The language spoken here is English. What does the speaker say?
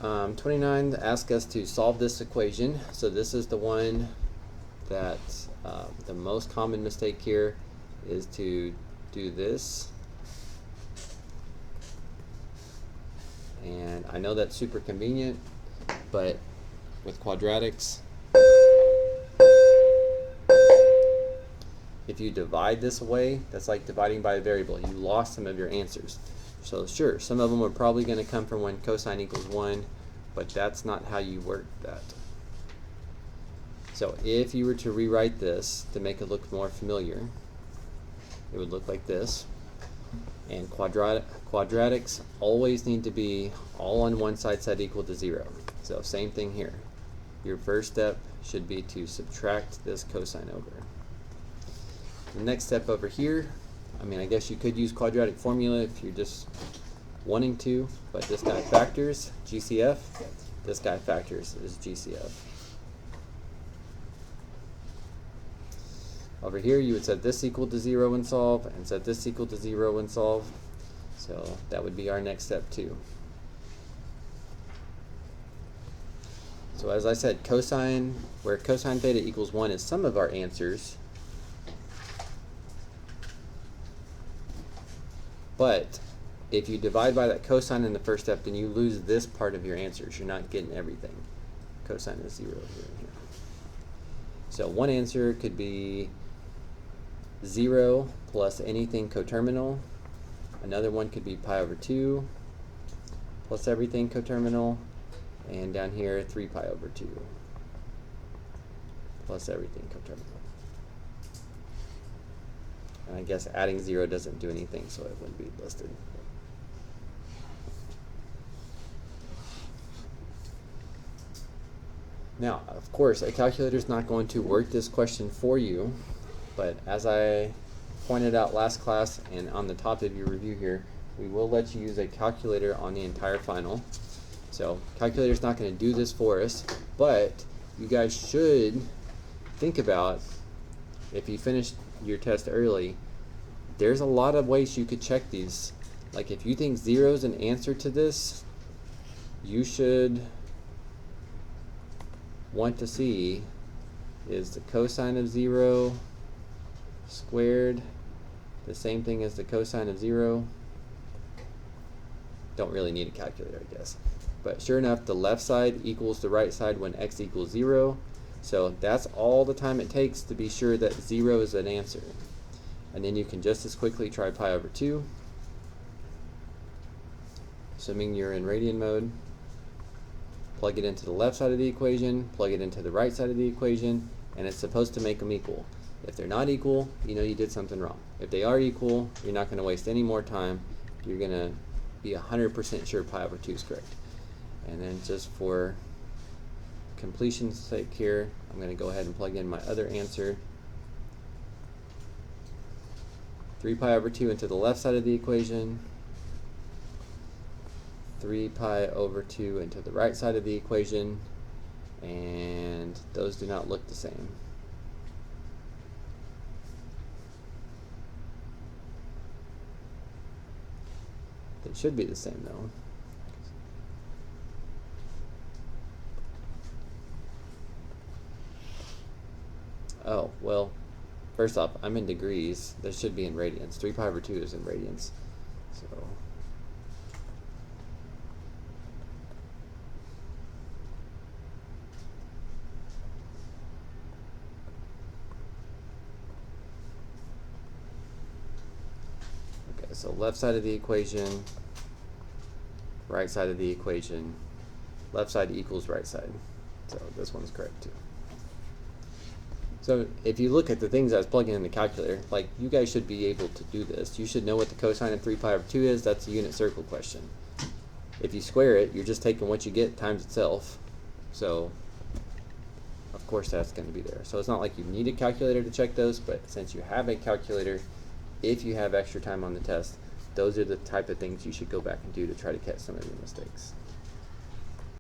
29 asks us to solve this equation. So this is the one that the most common mistake here is to do this. And I know that's super convenient, but with quadratics, if you divide this away, that's like dividing by a variable. You lost some of your answers. So sure, some of them are probably going to come from when cosine equals 1, but that's not how you work that. So if you were to rewrite this to make it look more familiar, it would look like this. And quadratics always need to be all on one side set equal to 0. So same thing here. Your first step should be to subtract this cosine over. The next step over here, I guess you could use quadratic formula if you're just wanting to, but this guy factors, GCF. This guy factors is GCF. Over here you would set this equal to 0 and solve, and set this equal to 0 and solve. So that would be our next step too. So as I said, cosine, where cosine theta equals 1 is some of our answers. But if you divide by that cosine in the first step, then you lose this part of your answers. You're not getting everything. Cosine is 0 here and here. So one answer could be 0 plus anything coterminal. Another one could be pi over 2 plus everything coterminal. And down here, 3 pi over 2 plus everything coterminal. And I guess adding 0 doesn't do anything, so it wouldn't be listed. Now, of course, a calculator is not going to work this question for you, but as I pointed out last class and on the top of your review here, we will let you use a calculator on the entire final. So, calculator is not going to do this for us, but you guys should think about, if you finish your test early, there's a lot of ways you could check these. Like if you think 0 is an answer to this, you should want to see, is the cosine of 0 squared the same thing as the cosine of 0? Don't really need a calculator, I guess. But sure enough, the left side equals the right side when x equals 0. So that's all the time it takes to be sure that 0 is an answer. And then you can just as quickly try pi over 2. Assuming you're in radian mode. Plug it into the left side of the equation, plug it into the right side of the equation, and it's supposed to make them equal. If they're not equal, you know you did something wrong. If they are equal, you're not going to waste any more time. You're going to be 100% sure pi over 2 is correct. And then just for completion's sake here, I'm going to go ahead and plug in my other answer. 3 pi over 2 into the left side of the equation. 3 pi over 2 into the right side of the equation. And those do not look the same. They should be the same though. Oh, well, first off, I'm in degrees. This should be in radians. 3 pi over 2 is in radians. So okay, so left side of the equation, right side of the equation, left side equals right side. So this one's correct too. So if you look at the things I was plugging in the calculator, like you guys should be able to do this. You should know what the cosine of 3 pi over 2 is. That's a unit circle question. If you square it, you're just taking what you get times itself. So of course that's going to be there. So it's not like you need a calculator to check those, but since you have a calculator, if you have extra time on the test, those are the type of things you should go back and do to try to catch some of your mistakes.